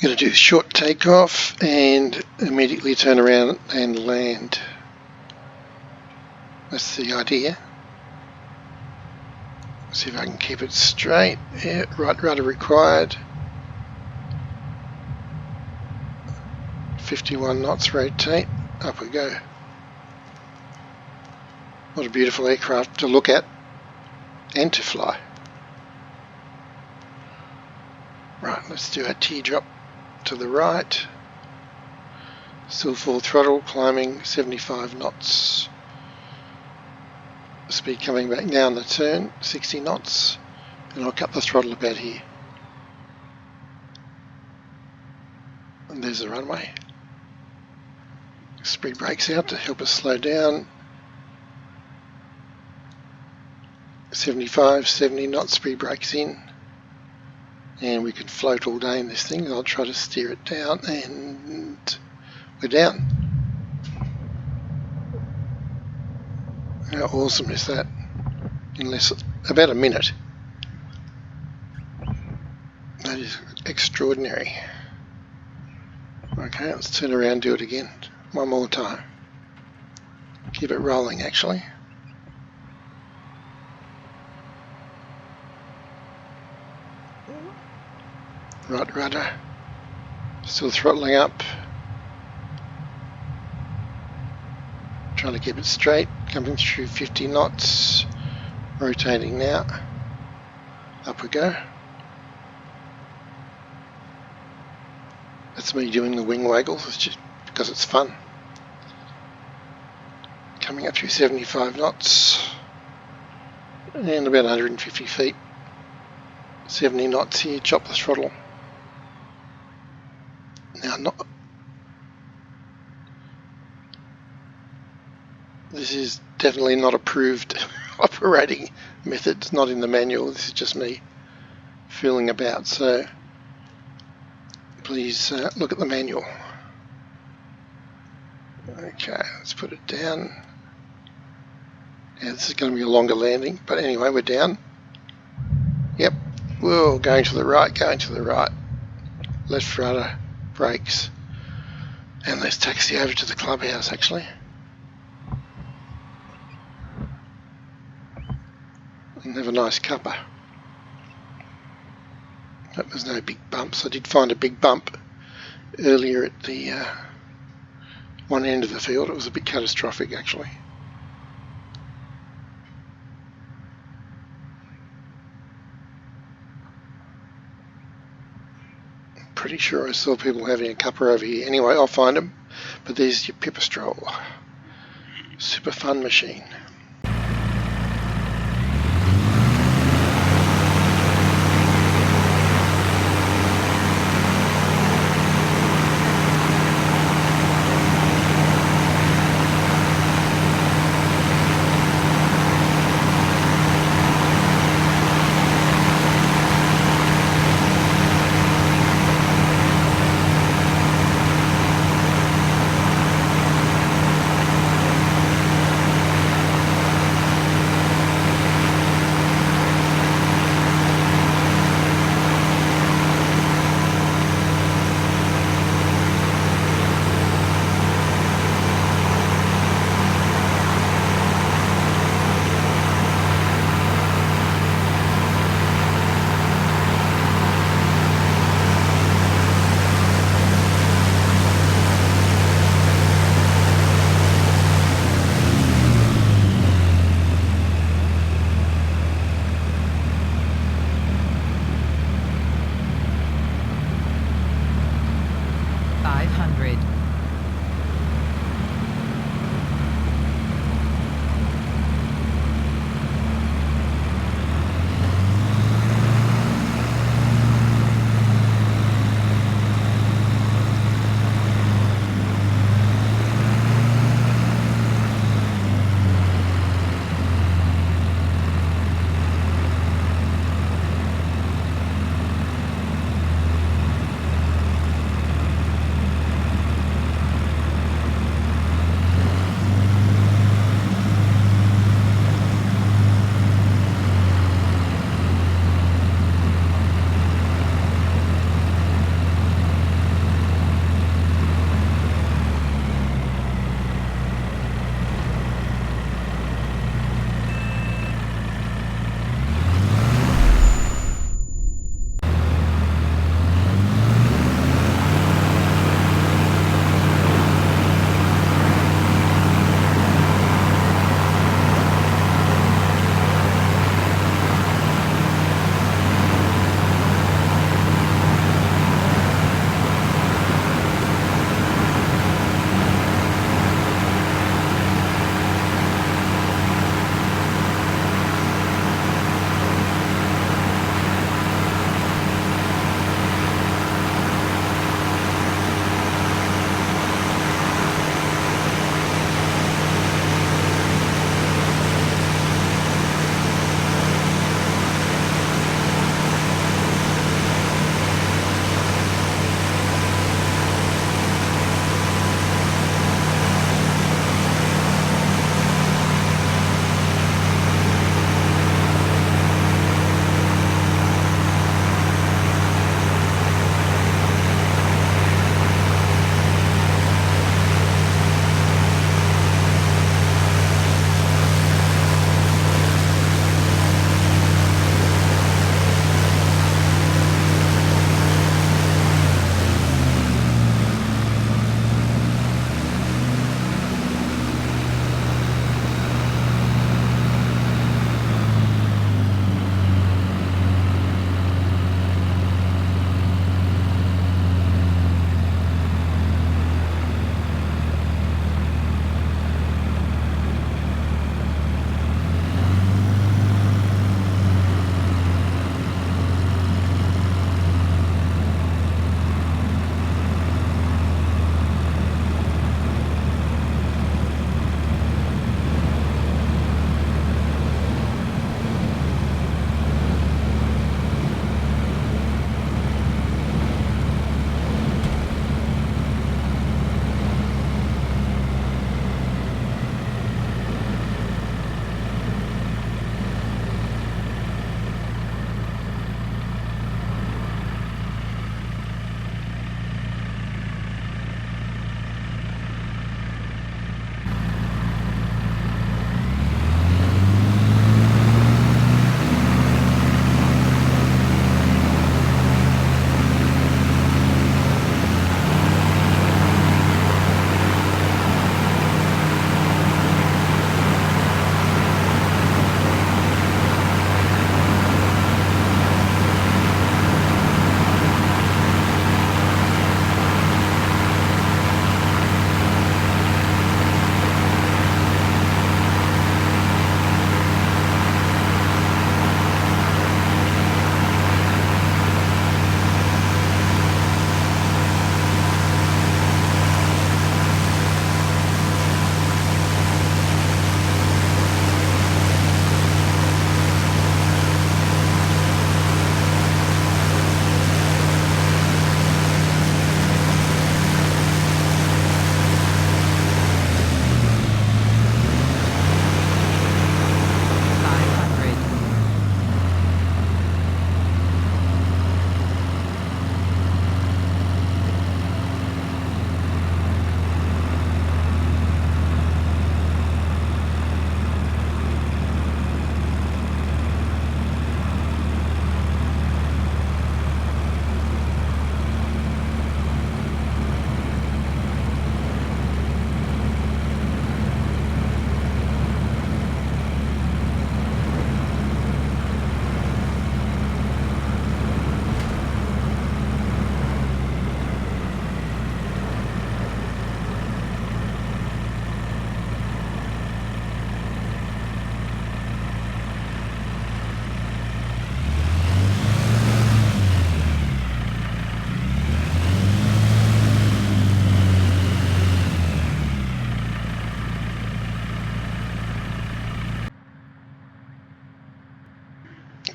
going to do short takeoff and immediately turn around and land. That's the idea. See if I can keep it straight. Yeah, right rudder required. 51 knots, rotate. Up we go. What a beautiful aircraft to look at and to fly. Right, let's do a teardrop to the right. Still full throttle, climbing 75 knots. Speed coming back down the turn, 60 knots, and I'll cut the throttle about here. And there's the runway. Speed brakes out to help us slow down. 75, 70 knots, speed brakes in. And we can float all day in this thing. I'll try to steer it down, and we're down. How awesome is that? In about a minute. That is extraordinary. Okay, let's turn around and do it again. One more time. Keep it rolling actually. Right rudder. Still throttling up. Trying to keep it straight, coming through 50 knots, rotating now, up we go. That's me doing the wing waggles, it's just because it's fun. Coming up through 75 knots, and about 150 feet, 70 knots here, chop the throttle. Now this is definitely not approved operating method. It's not in the manual. This is just me fooling about. So please look at the manual. Okay, let's put it down. Yeah, this is going to be a longer landing, but anyway, we're down. Yep. Whoa, going to the right, going to the right. Left rudder, brakes, and let's taxi over to the clubhouse actually. And have a nice cuppa. Hope there's no big bumps. I did find a big bump earlier at the one end of the field. It was a bit catastrophic actually. Pretty sure I saw people having a cuppa over here. Anyway, I'll find them. But there's your Pipistrel. Super fun machine.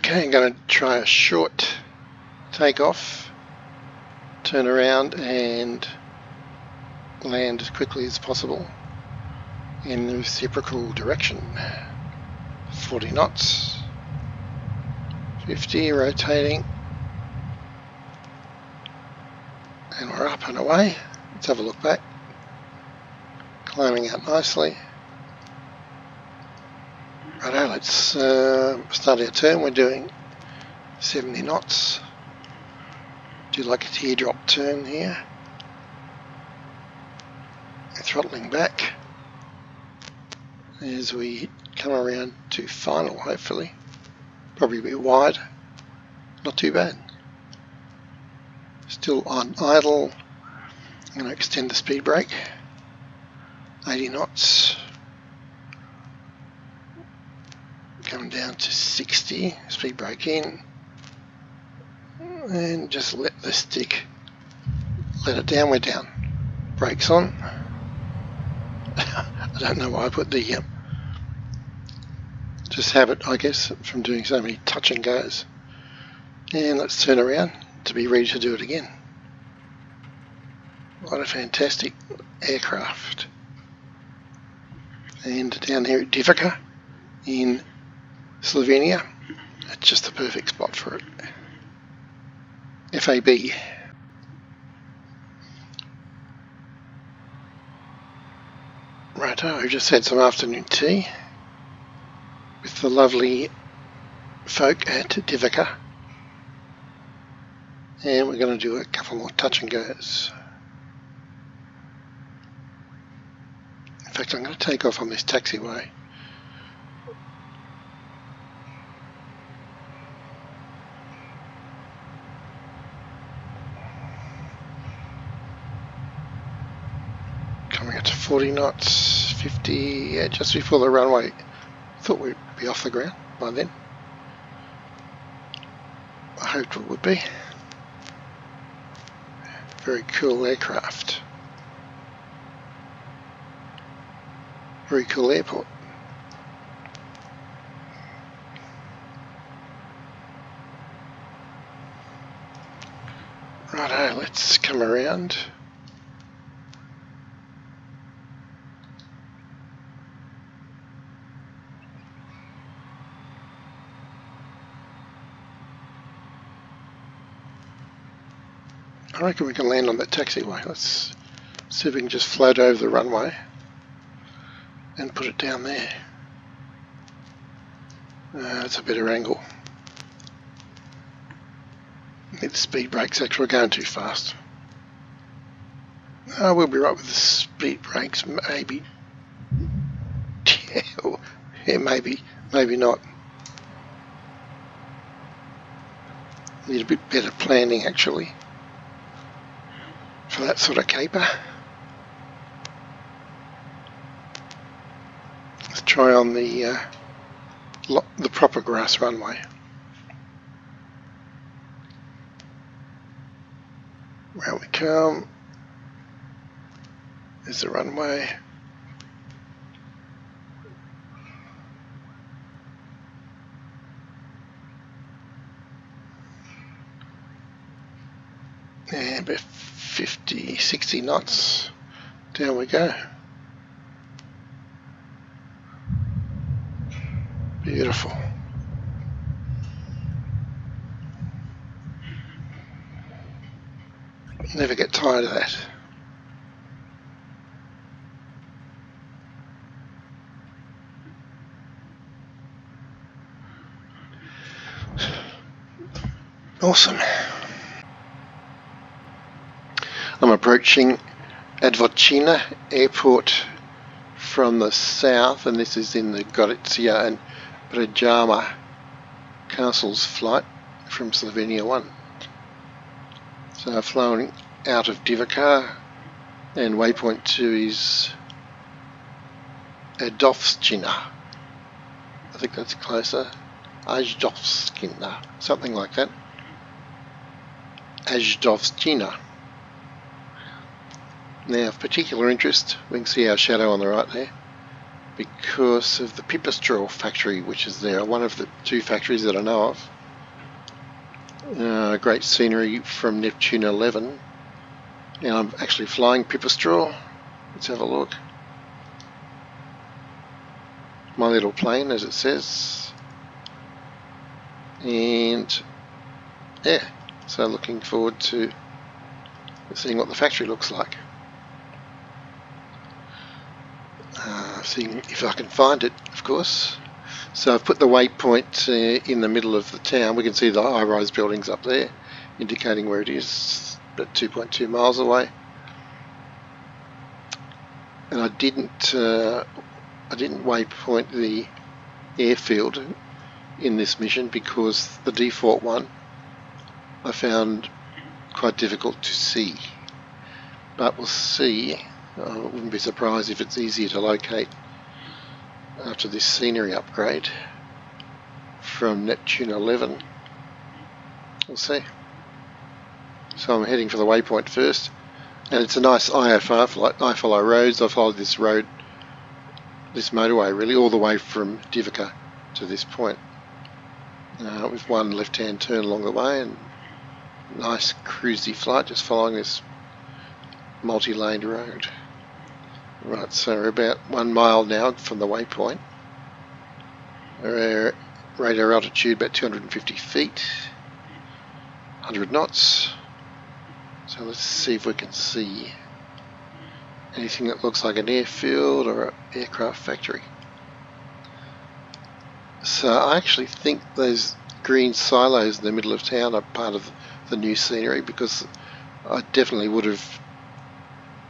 Okay, I'm going to try a short takeoff, turn around and land as quickly as possible in the reciprocal direction. 40 knots, 50, rotating, and we're up and away. Let's have a look back. Climbing out nicely. Righto, let's start our turn. We're doing 70 knots. Do like a teardrop turn here. Throttling back as we come around to final, hopefully. Probably a bit wide, not too bad. Still on idle. I'm going to extend the speed brake. 80 knots. Come down to 60, speed brake in. And just let the stick, let it down, we're down. Brakes on. I don't know why I put the, just habit, I guess, from doing so many touch and goes. And let's turn around to be ready to do it again. What a fantastic aircraft. And down here at Divica in Slovenia, it's just the perfect spot for it. FAB. Righto, we've just had some afternoon tea with the lovely folk at Divica, and we're going to do a couple more touch and goes. In fact, I'm going to take off on this taxiway. Coming up to 40 knots, 50, yeah, just before the runway. Thought we'd be off the ground by then. I hoped it would be. Very cool aircraft. Very cool airport. Righto, let's come around. I reckon we can land on that taxiway. Let's see if we can just float over the runway and put it down there. It's a better angle. Need the speed brakes, actually we're going too fast. We'll be right with the speed brakes, maybe. Yeah, maybe not. Need a bit better planning actually for that sort of caper. Let's try on the proper grass runway. Round we come. There's the runway. And about 50, 60 knots. Down we go. Beautiful. Never get tired of that. Awesome. I'm approaching AJDovscina airport from the south, and this is in the Gorizia and Brejama castles flight from Slovenia 1. So I've flown out of Divica, and waypoint 2 is AJDovscina. I think that's closer. AJDovscina, something like that. AJDovscina. Now of particular interest, we can see our shadow on the right there, because of the Pipistrel factory which is there, one of the 2 factories that I know of. Great scenery from Neptune 11. Now I'm actually flying Pipistrel. Let's have a look. My little plane, as it says. And yeah, so looking forward to seeing what the factory looks like. Seeing if I can find it, of course. So I've put the waypoint in the middle of the town. We can see the high-rise buildings up there, indicating where it is, about 2.2 miles away. And I didn't waypoint the airfield in this mission because the default one I found quite difficult to see. But we'll see. I wouldn't be surprised if it's easier to locate after this scenery upgrade from Neptune 11. We'll see. So I'm heading for the waypoint first, and it's a nice IFR flight. I follow roads. I followed this road, this motorway really, all the way from Divika to this point, with one left-hand turn along the way, and nice cruisy flight just following this multi-laned road. Right, so we're about 1 mile now from the waypoint. Our radar altitude about 250 feet, 100 knots. So let's see if we can see anything that looks like an airfield or an aircraft factory. So I actually think those green silos in the middle of town are part of the new scenery, because I definitely would have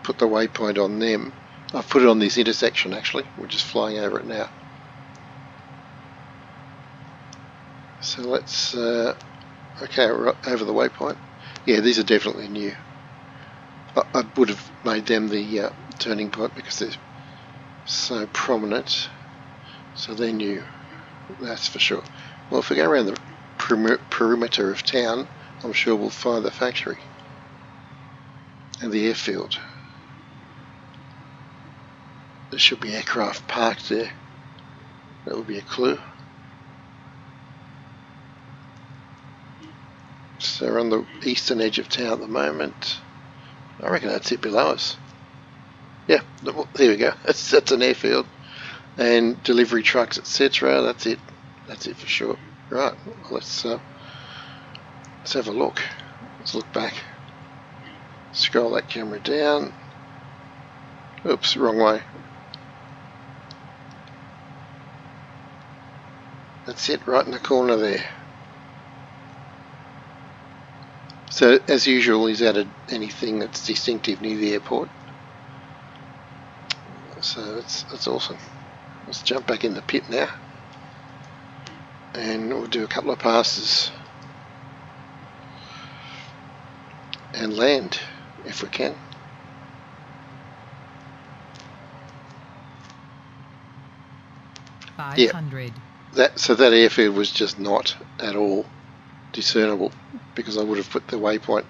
put the waypoint on them. I've put it on this intersection actually. We're just flying over it now. So let's, okay, we're over the waypoint. Yeah, these are definitely new. I would have made them the turning point because they're so prominent. So they're new, that's for sure. Well, if we go around the perimeter of town, I'm sure we'll find the factory and the airfield. There should be aircraft parked there. That would be a clue. So we're on the eastern edge of town at the moment. I reckon that's it below us. Yeah, there we go. That's an airfield and delivery trucks, etc. That's it. That's it for sure. Right. Well, let's have a look. Let's look back. Scroll that camera down. Oops, wrong way. That's it, right in the corner there. So, as usual, he's added anything that's distinctive near the airport. So that's awesome. Let's jump back in the pit now, and we'll do a couple of passes and land if we can. Yeah, that airfield was just not at all discernible, because I would have put the waypoint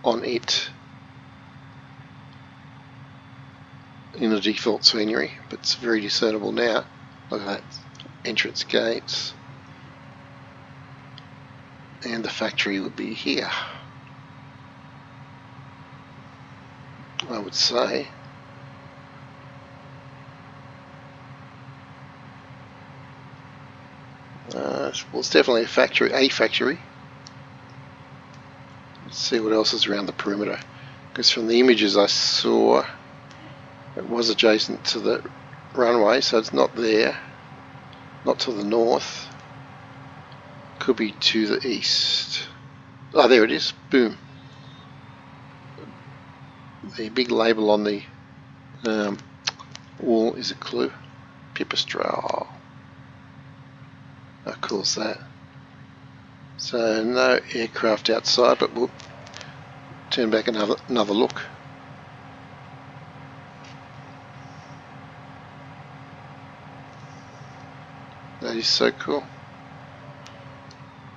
on it in the default scenery, but it's very discernible now. Look at that, entrance gates, and the factory would be here, I would say. Well, it's definitely a factory. Let's see what else is around the perimeter, because from the images I saw, it was adjacent to the runway, so it's not there, not to the north. Could be to the east. Oh, there it is. Boom. The big label on the wall is a clue. Pipistrel. How cool is that? So no aircraft outside, but we'll turn back another look. That is so cool.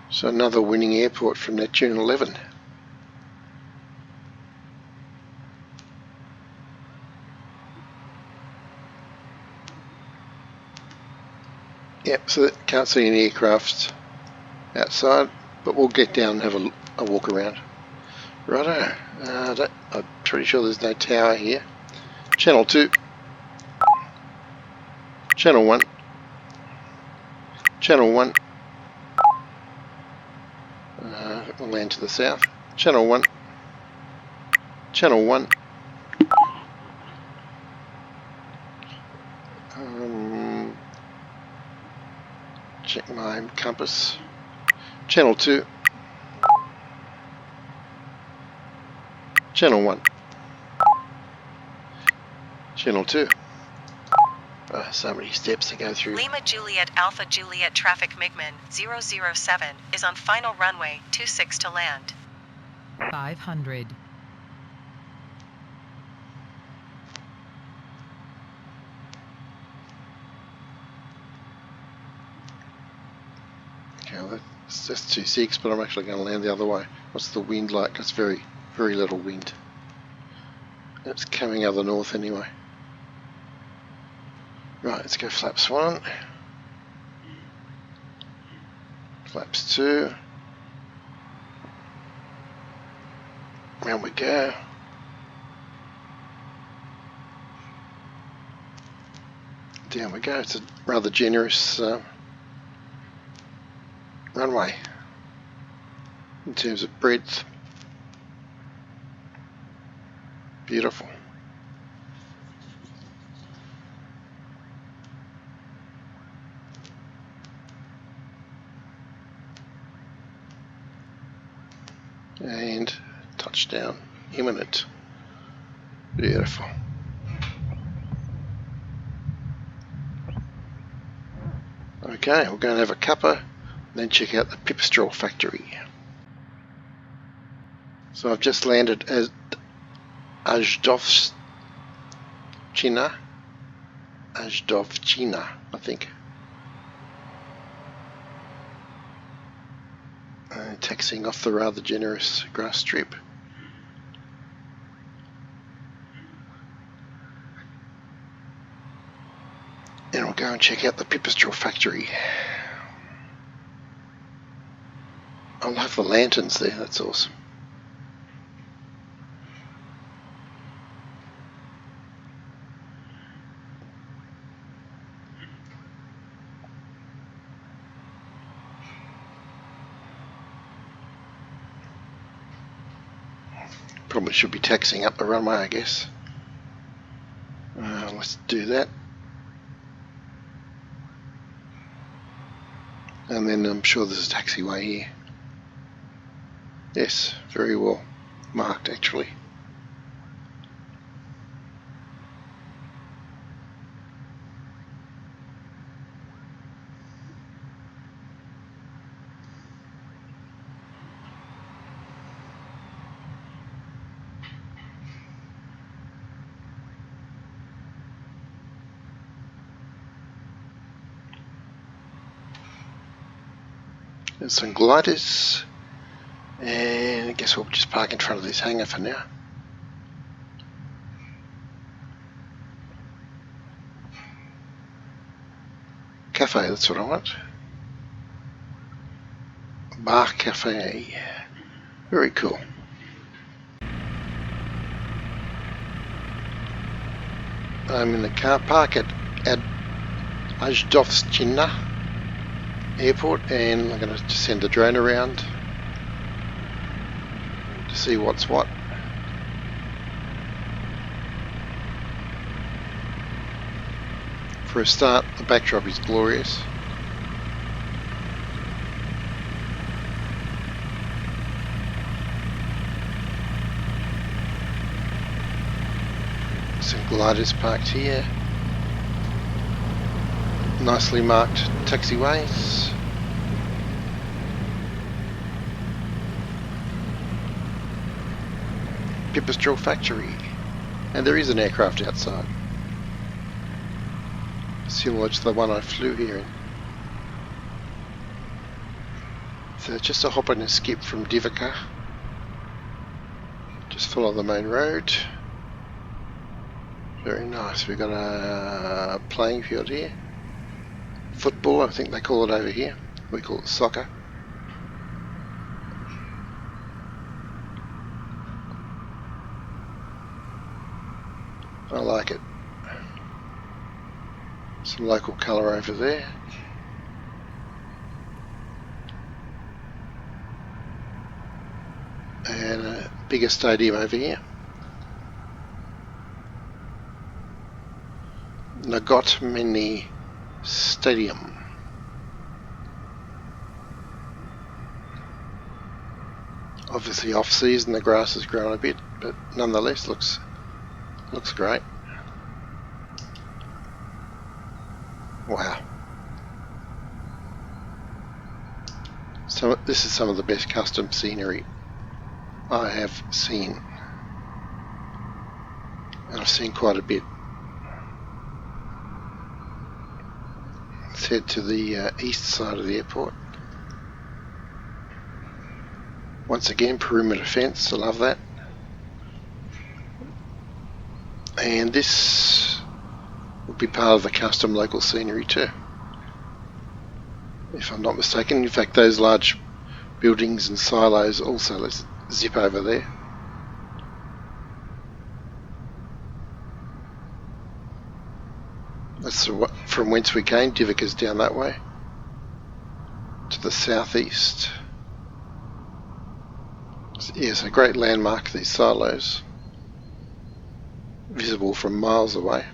So another winning airport from Neptune 11. Yep, so can't see any aircraft outside. but we'll get down and have a walk around. Righto, I'm pretty sure there's no tower here. Channel 2, Channel 1, Channel 1, we'll land to the south, Channel 1, Channel 1, check my compass, Channel 2, Channel 1, Channel 2. So many steps to go through. Lima Juliet Alpha Juliet traffic MiGMan 007 is on final runway 26 to land. 500. Okay, well that's 26, but I'm actually going to land the other way. What's the wind like? It's very, very little wind. It's coming out of the north anyway. Right, let's go flaps 1, flaps 2, round we go. Down we go. It's a rather generous runway in terms of breadth. Beautiful. And touchdown imminent. Beautiful. Okay, we're going to have a cuppa, then check out the Pipistrel factory. So I've just landed at AJDovscina, I think. Taxiing off the rather generous grass strip. And we'll go and check out the Pipistrel factory. I love the lanterns there, that's awesome. Probably should be taxiing up the runway, I guess. Let's do that. And then I'm sure there's a taxiway here. Yes, very well marked actually. There's some gliders, and I guess we'll just park in front of this hangar for now. Cafe, that's what I want. Bar cafe, very cool. I'm in the car park at AJDovscina airport, and I'm going to just send a drone around to see what's what. For a start, the backdrop is glorious. Some gliders parked here. Nicely marked taxiways. Pipistrel factory. And there is an aircraft outside. Similar to the one I flew here in. So it's just a hop and a skip from Divica. Just follow the main road. Very nice. We've got a playing field here. Football, I think they call it over here. We call it soccer. I like it. Some local colour over there. And a bigger stadium over here. MiGMan Stadium. Obviously off season, the grass has grown a bit, but nonetheless looks great. Wow. So this is some of the best custom scenery I have seen. And I've seen quite a bit. Let's head to the east side of the airport. Once again, perimeter fence, I love that. And this will be part of the custom local scenery too, if I'm not mistaken. In fact, those large buildings and silos also, let's zip over there. That's from whence we came. Divika's down that way to the southeast. Yes, a great landmark, these silos, visible from miles away.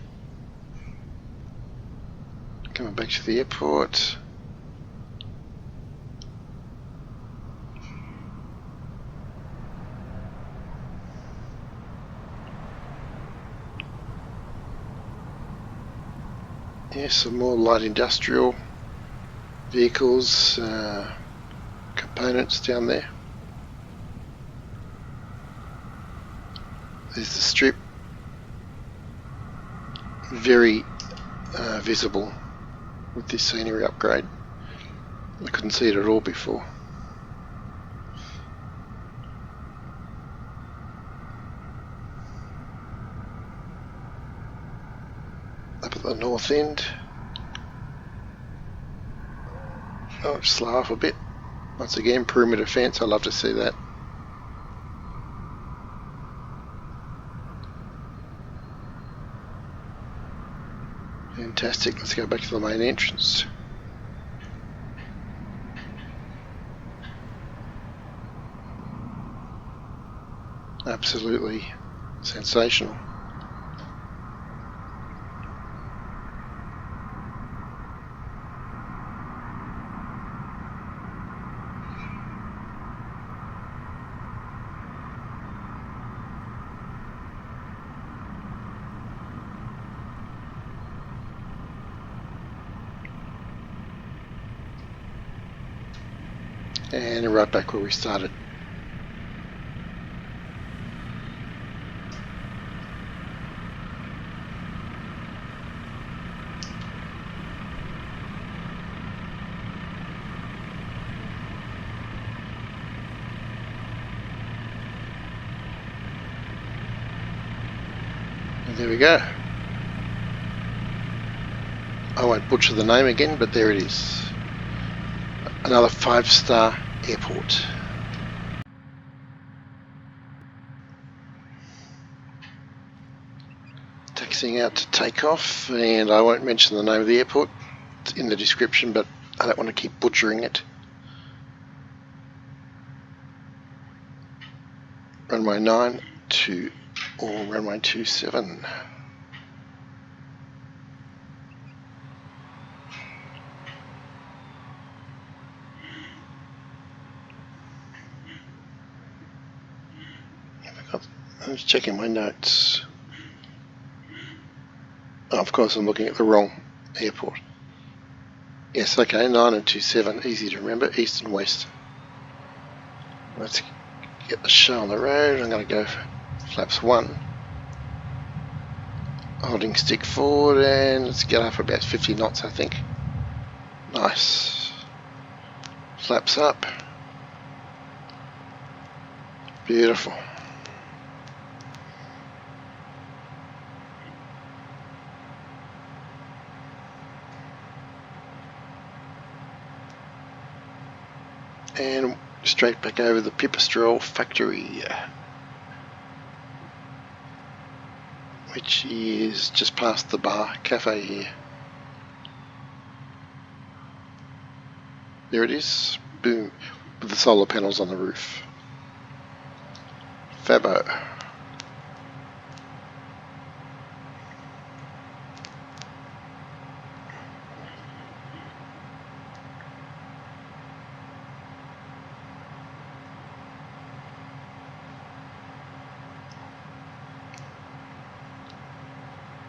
Coming back to the airport. Yes, some more light industrial vehicles, components down there. There's the strip, very visible with this scenery upgrade. I couldn't see it at all before. Up at the north end. Oh, slow off a bit. Once again, perimeter fence, I love to see that. Fantastic, let's go back to the main entrance. Absolutely sensational. And right back where we started. And there we go. I won't butcher the name again, but there it is. Another 5-star airport. Taxiing out to take off, and I won't mention the name of the airport. It's in the description, but I don't want to keep butchering it. Runway 9 to or runway 27. I was checking my notes. Oh, of course, I'm looking at the wrong airport. Yes, okay, 9 and 27, easy to remember, east and west. Let's get the show on the road. I'm going to go for flaps 1. Holding stick forward, and let's get up about 50 knots, I think. Nice. Flaps up. Beautiful. And straight back over the Pipistrel factory. which is just past the bar cafe here. There it is, boom, with the solar panels on the roof. Fabo.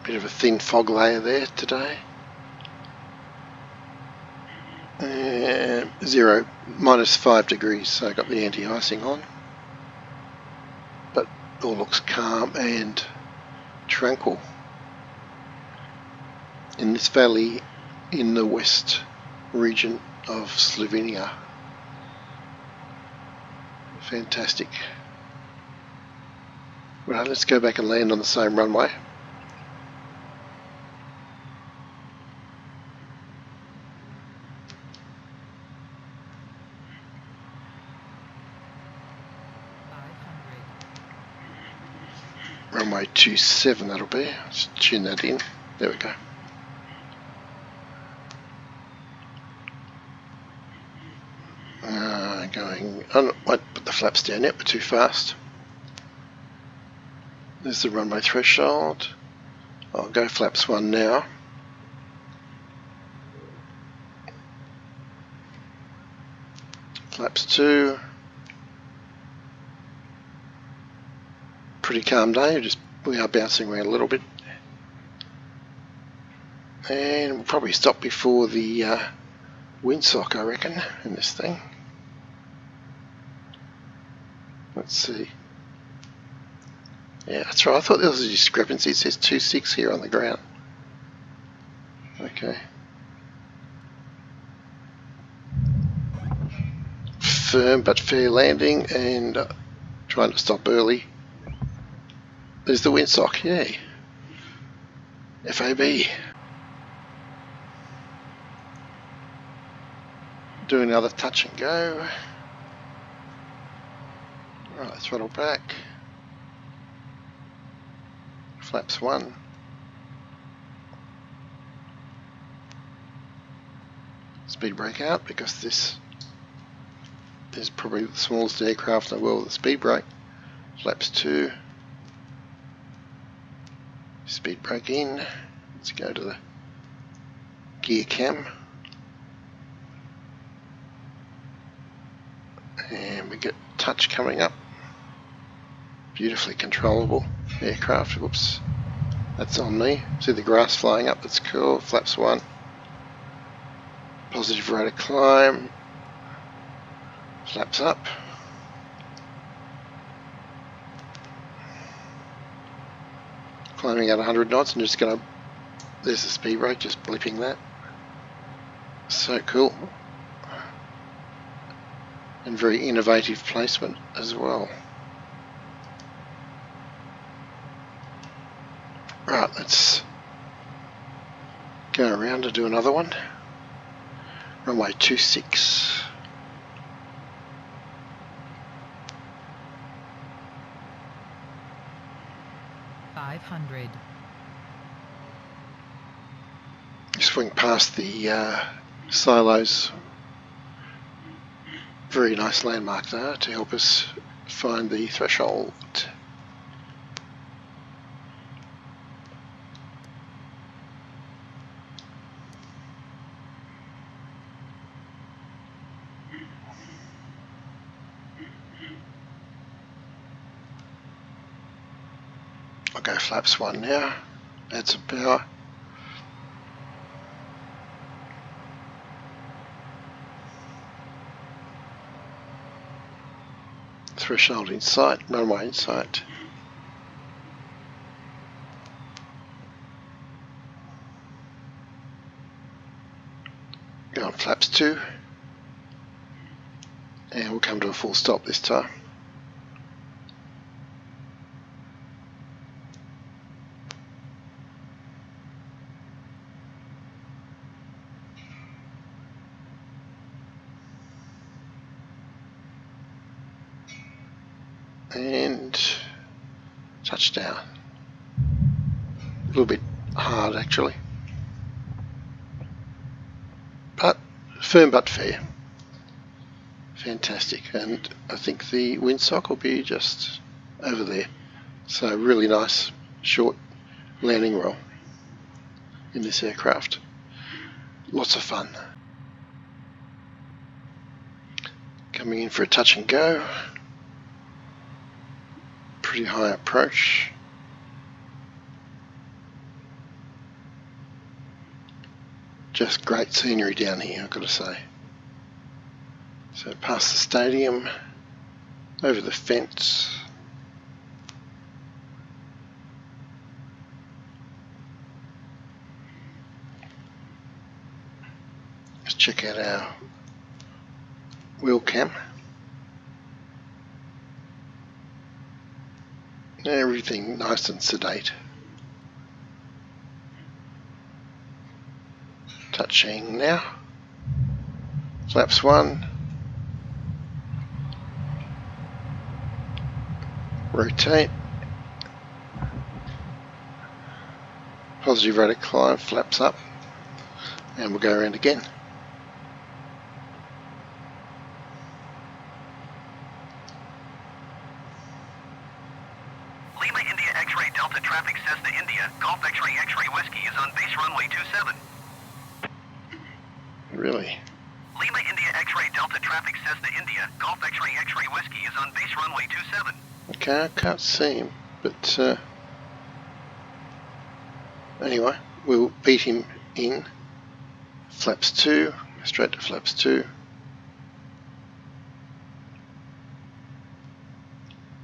Bit of a thin fog layer there today. -5 degrees, so I got the anti-icing on. But all looks calm and tranquil in this valley in the west region of Slovenia. Fantastic. Right, let's go back and land on the same runway. Runway 27 that'll be. Let's tune that in. There we go. Going, I won't put the flaps down yet, we're too fast. There's the runway threshold. I'll go flaps 1 now. Flaps 2. Pretty calm day, we are bouncing around a little bit. And we'll probably stop before the windsock, I reckon, in this thing. Let's see. Yeah, that's right. I thought there was a discrepancy. It says 2.6 here on the ground. Okay. Firm but fair landing, and trying to stop early. There's the windsock. Yay. FAB. Do another touch and go. Right, throttle back. Flaps 1. Speed brake out, because this is probably the smallest aircraft in the world with a speed brake. Flaps 2. Speed brake in. Let's go to the gear cam. And we get touch coming up. Beautifully controllable aircraft. Whoops, that's on me. See the grass flying up, that's cool. Flaps 1. Positive rate of climb. Flaps up. Climbing at 100 knots and just gonna, there's the speed brake, just blipping that. So cool. And very innovative placement as well. Right, let's go around to do another one. Runway 26. Swing past the silos. Very nice landmark there to help us find the threshold. I'll go flaps 1 now. Add some power. Threshold in sight, runway in sight. Go on flaps 2. And we'll come to a full stop this time. And touchdown. little bit hard actually, but firm but fair. Fantastic, and I think the windsock will be just over there. So really nice short landing roll in this aircraft. Lots of fun. Coming in for a touch and go. Pretty high approach. Just great scenery down here, I've got to say. So past the stadium, over the fence. Let's check out our wheel cam. Everything nice and sedate. Touching now. Flaps 1. Rotate. Positive rate of climb, flaps up. And we'll go around again. Lima India X-ray Delta traffic Cessna India, Golf X-ray X-ray Whiskey is on base runway 27. Really? Lima India X-ray Delta traffic Cessna India, Golf X-ray X-ray Whiskey is on base runway 27. Okay, I can't see him, but anyway, we'll beat him in. Flaps 2, straight to flaps 2.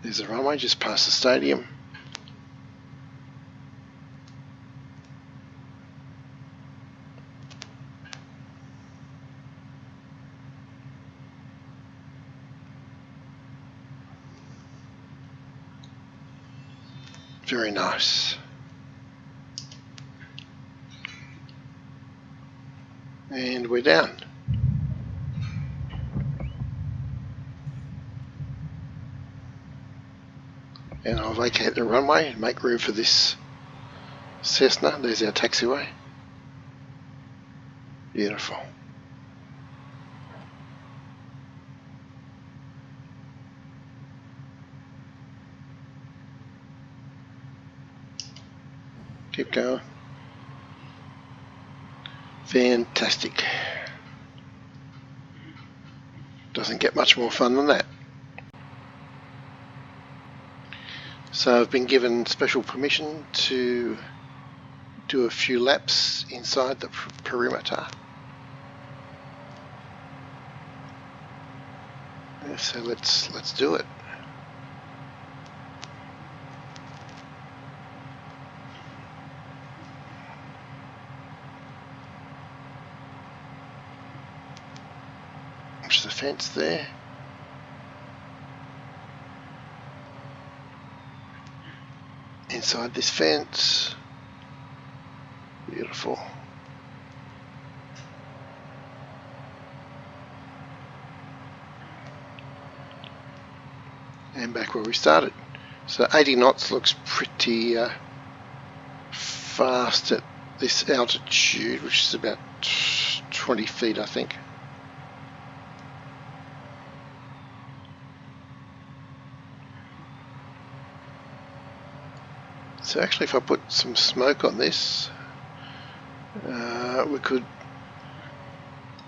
There's the runway just past the stadium. Very nice. And we're down. And I'll vacate the runway and make room for this Cessna. There's our taxiway. Beautiful. Keep going. Fantastic. Doesn't get much more fun than that. So I've been given special permission to do a few laps inside the perimeter. So let's do it. There's the fence there. Inside this fence. Beautiful. And back where we started. So 80 knots looks pretty fast at this altitude, which is about 20 feet, I think. So actually, if I put some smoke on this, we could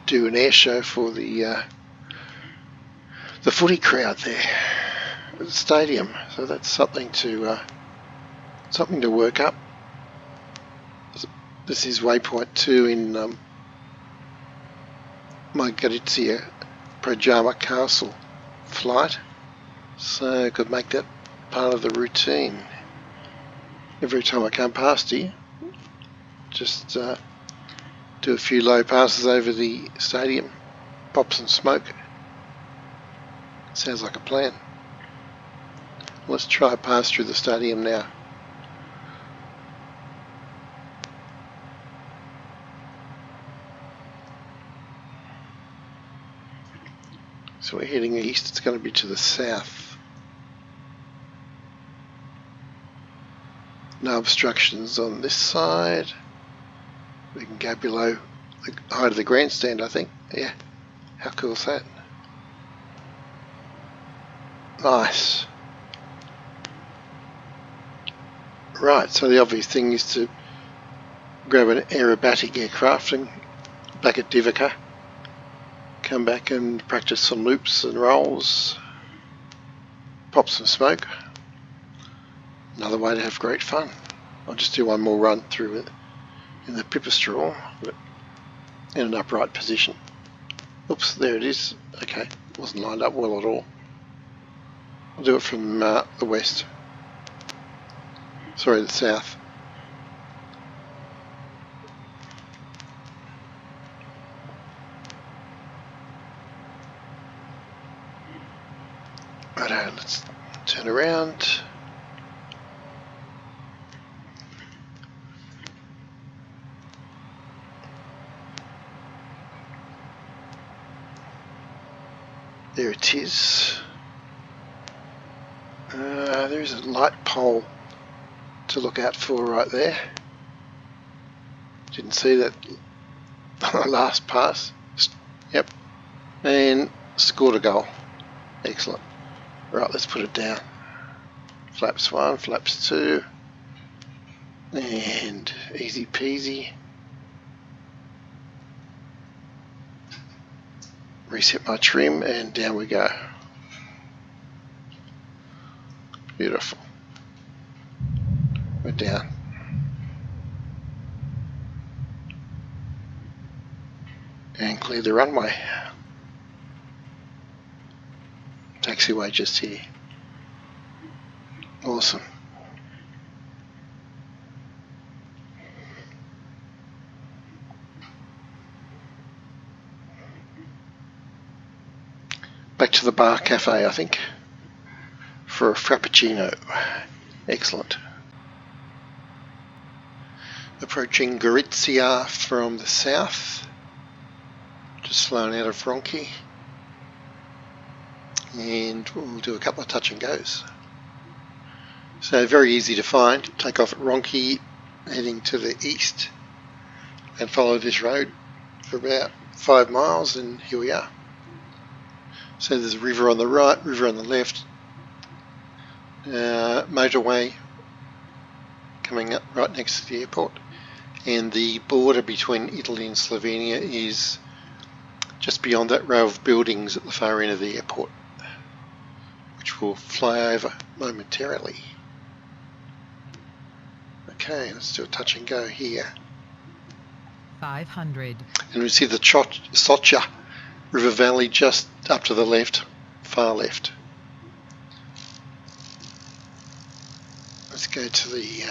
do an air show for the footy crowd there at the stadium. So that's something to work up. This is waypoint 2 in Margarita Pajama Castle flight, so I could make that part of the routine. Every time I come past here, just do a few low passes over the stadium, pop some smoke. Sounds like a plan. Let's try a pass through the stadium now. So we're heading east, it's going to be to the south. No obstructions on this side. We can go below the height of the grandstand, I think. Yeah, how cool is that? Nice. Right, so the obvious thing is to grab an aerobatic aircraft and back at Divica, come back and practice some loops and rolls, pop some smoke. Another way to have great fun. I'll just do one more run through it in the Pipistrel, but in an upright position. Oops, there it is. Okay, wasn't lined up well at all. I'll do it from the west. Sorry, the south. Righto, let's turn around. There it is. There's a light pole to look out for right there. Didn't see that last pass. Yep. And scored a goal. Excellent. Right, let's put it down. Flaps 1, flaps 2. And easy peasy. Reset my trim and down we go. Beautiful. We're down. And clear the runway. Taxiway just here. Awesome. Back to the bar cafe, I think, for a frappuccino. Excellent. Approaching Gorizia from the south. Just flown out of Ronchi. And we'll do a couple of touch and goes. So very easy to find. Take off at Ronchi, heading to the east, and follow this road for about 5 miles, and here we are. So there's a river on the right, river on the left, motorway coming up right next to the airport, and the border between Italy and Slovenia is just beyond that row of buildings at the far end of the airport, which we'll fly over momentarily. Okay, let's do a touch and go here. 500. And we see the Socha River Valley just up to the left, far left. Let's go to the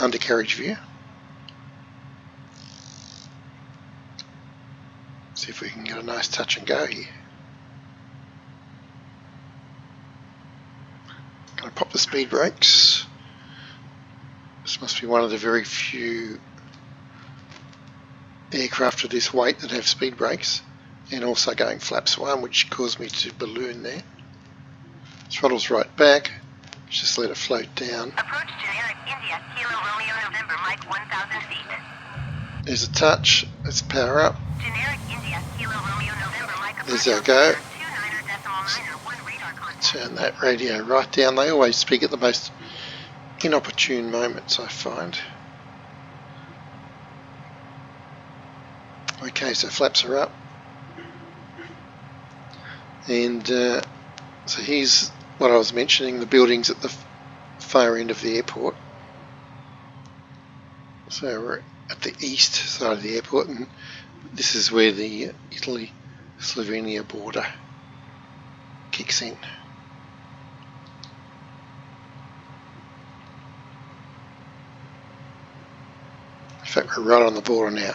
undercarriage view. See if we can get a nice touch and go here. Gonna pop the speed brakes. This must be one of the very few aircraft of this weight that have speed brakes, and also going flaps 1, which caused me to balloon there. Throttle's right back, just let it float down. Approach generic India, Kilo Romeo November, Mike 1,000 feet. There's a touch, let's power up. Generic India, Kilo Romeo November, Mike. There's our go. Turn that radio right down. They always speak at the most inopportune moments, I find. Okay, so flaps are up. And so here's what I was mentioning, the buildings at the far end of the airport. So we're at the east side of the airport, and this is where the Italy-Slovenia border kicks in. In fact, we're right on the border now.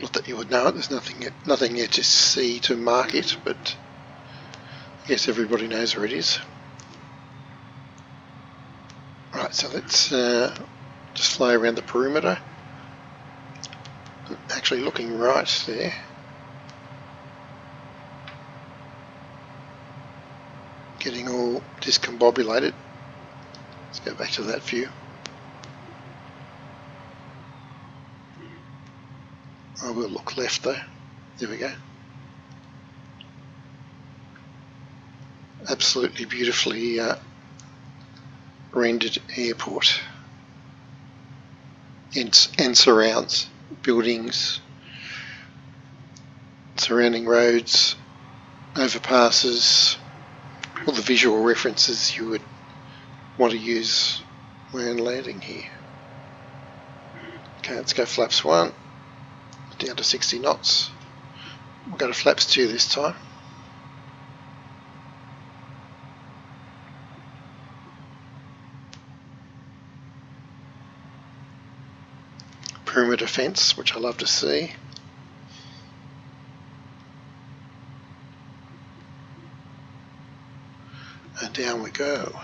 Not that you would know it, there's nothing yet to see to mark it, but I guess everybody knows where it is. Right, so let's just fly around the perimeter. Actually looking right there. getting all discombobulated. Let's go back to that view. I will look left though. There we go. Absolutely beautifully rendered airport. And surrounds, buildings, surrounding roads, overpasses, all the visual references you would want to use when landing here. Okay, let's go flaps 1, down to 60 knots. We'll go to flaps 2 this time. Perimeter fence, which I love to see. And down we go.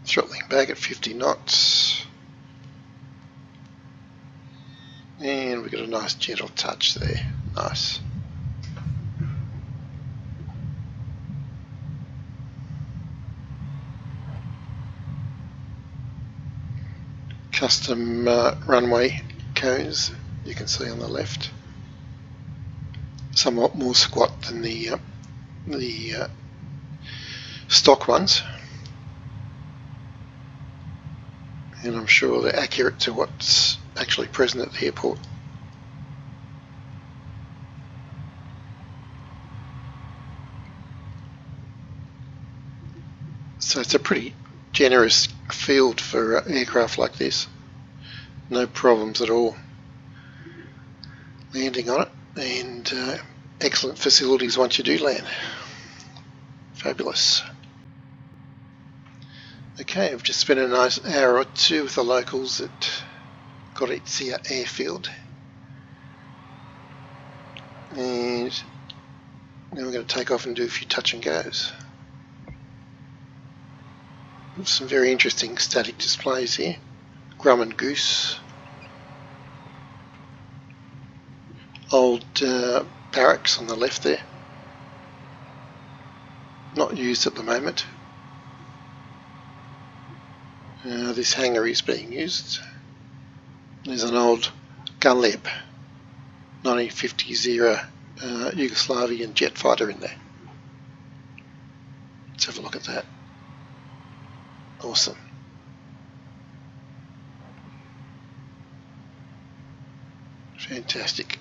Throttling back at 50 knots. And we got a nice gentle touch there. Nice. Custom runway cones you can see on the left, somewhat more squat than the stock ones, and I'm sure they're accurate to what's actually present at the airport. So it's a pretty generous field for aircraft like this. No problems at all landing on it, and excellent facilities once you do land. Fabulous. Okay, I've just spent a nice hour or two with the locals at Gorizia Airfield, and now we're going to take off and do a few touch and goes. Some very interesting static displays here. Grumman Goose, old barracks on the left there, not used at the moment. This hangar is being used. There's an old Gunleb 1950s era Yugoslavian jet fighter in there. Let's have a look at that. Awesome. Fantastic.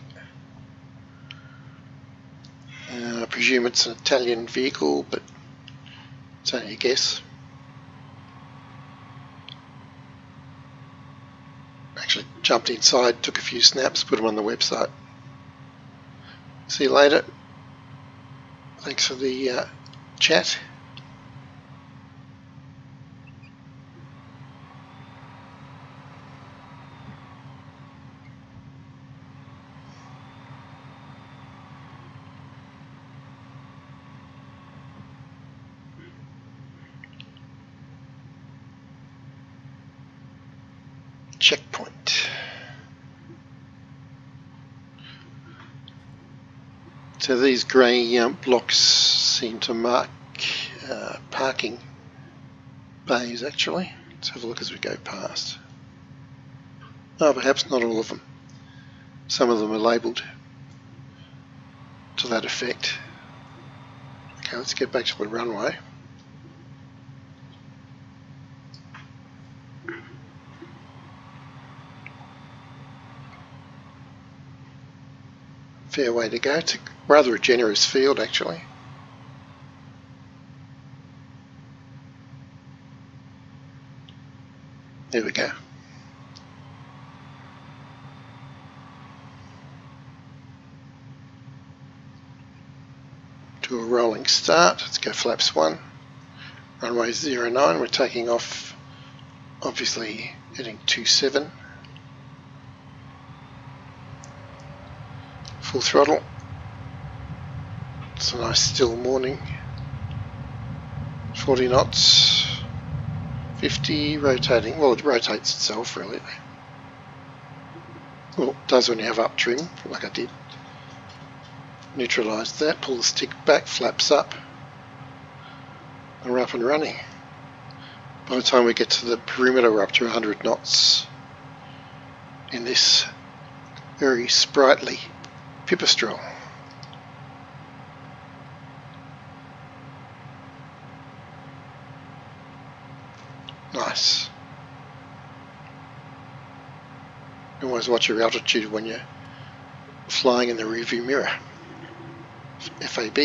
I presume it's an Italian vehicle, but it's only a guess. Actually jumped inside, took a few snaps, put them on the website. See you later. Thanks for the chat. Checkpoint. So these grey blocks seem to mark parking bays actually. Let's have a look as we go past. Oh, perhaps not all of them. Some of them are labelled to that effect. Okay, let's get back to the runway. Fair way to go. It's rather a generous field actually. There we go. To a rolling start. Let's go flaps 1. Runway 09. We're taking off, obviously heading 27. Full throttle. It's a nice still morning. 40 knots. 50, rotating. Well, it rotates itself really. Well, it does when you have up trim, like I did. Neutralise that, pull the stick back, flaps up, and we're up and running. By the time we get to the perimeter, we're up to 100 knots in this very sprightly Pipistrel. Nice. You always watch your altitude when you're flying in the rearview mirror. FAB.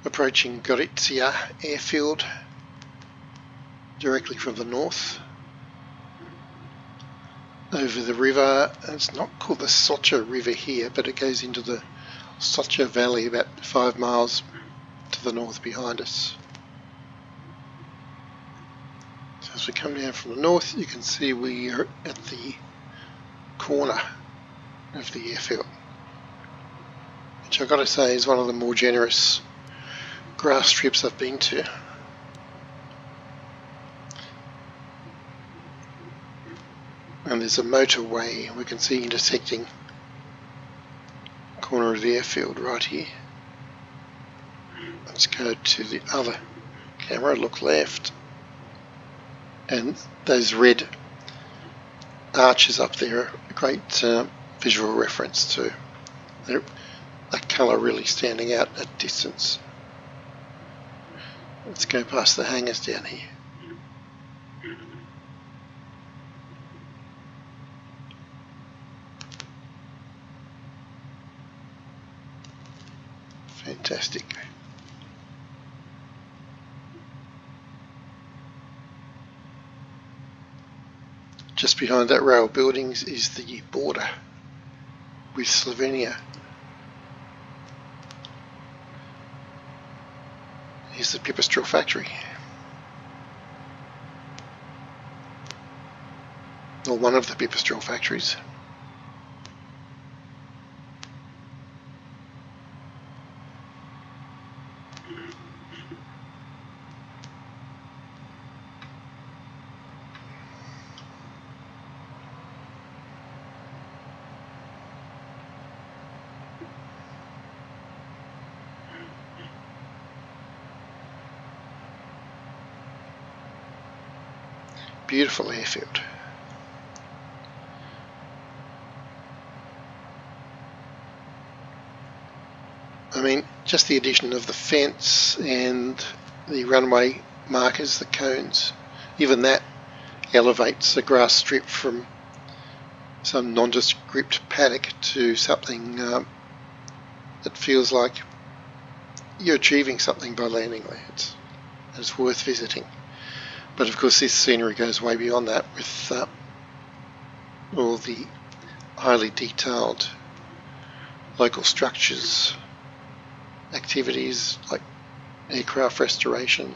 Approaching Gorizia airfield directly from the north. Over the river, it's not called the Socha River here, but it goes into the Socha Valley about 5 miles to the north behind us. So as we come down from the north, you can see we are at the corner of the airfield, which I've got to say is one of the more generous grass strips I've been to. And there's a motorway we can see intersecting the corner of the airfield right here. Let's go to the other camera, look left, and those red arches up there are a great visual reference too. They're that colour really standing out at distance. Let's go past the hangars down here. Fantastic. Just behind that row of buildings is the border with Slovenia. Here's the Pipistrel factory. Or one of the Pipistrel factories. Beautiful airfield. I mean, just the addition of the fence and the runway markers, the cones, even that elevates the grass strip from some nondescript paddock to something that feels like you're achieving something by landing there. It's worth visiting. But of course this scenery goes way beyond that with all the highly detailed local structures, activities like aircraft restoration,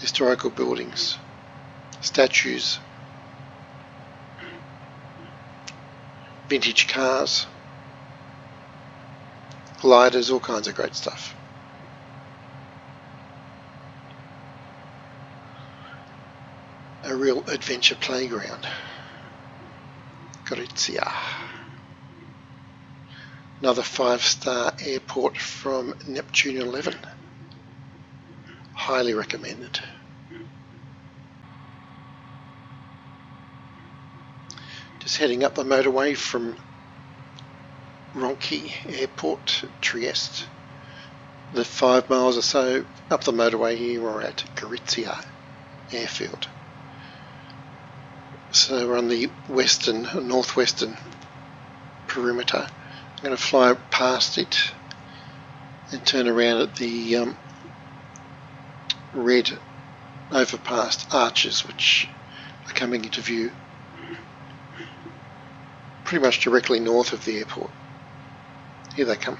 historical buildings, statues, vintage cars, gliders, all kinds of great stuff. A real adventure playground. Gorizia. Another 5-star airport from Neptune 11. Highly recommended. Just heading up the motorway from Ronchi Airport, Trieste. The 5 miles or so up the motorway here, we're at Gorizia Airfield. So we're on the northwestern perimeter. I'm going to fly past it and turn around at the red overpass arches, which are coming into view pretty much directly north of the airport. Here they come.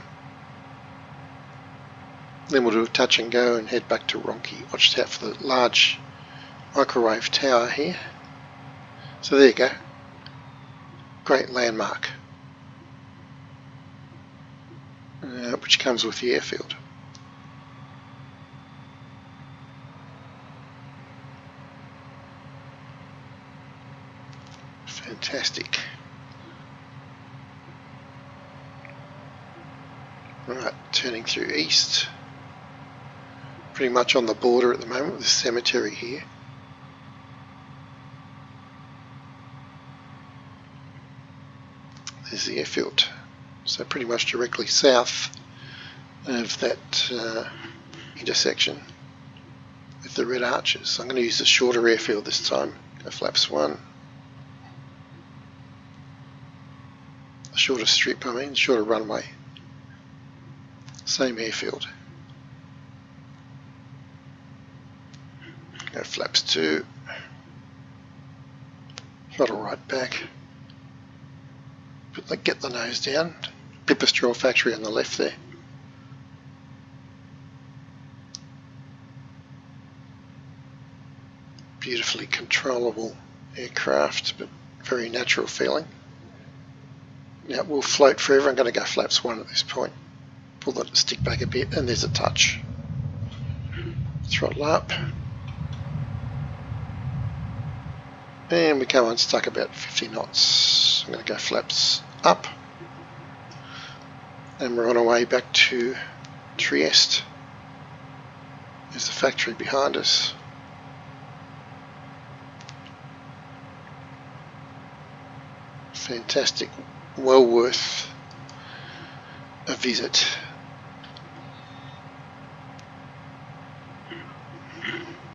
Then we'll do a touch and go and head back to Ronchi. Watch out for the large microwave tower here. So there you go. Great landmark, which comes with the airfield. Fantastic. Right, turning through east. Pretty much on the border at the moment with the cemetery here. There's the airfield. So pretty much directly south of that intersection with the red arches. I'm going to use the shorter airfield this time. Go flaps 1. The shorter strip, I mean, shorter runway. Same airfield. Go flaps 2. Throttle right back. Get the nose down. Pipistrel factory on the left there. Beautifully controllable aircraft, but very natural feeling. Now we'll float forever. I'm going to go flaps 1 at this point. Pull the stick back a bit, and there's a touch. Throttle up. And we come unstuck about 50 knots. I'm going to go flaps up. And we're on our way back to Trieste. There's the factory behind us. Fantastic. Well worth a visit.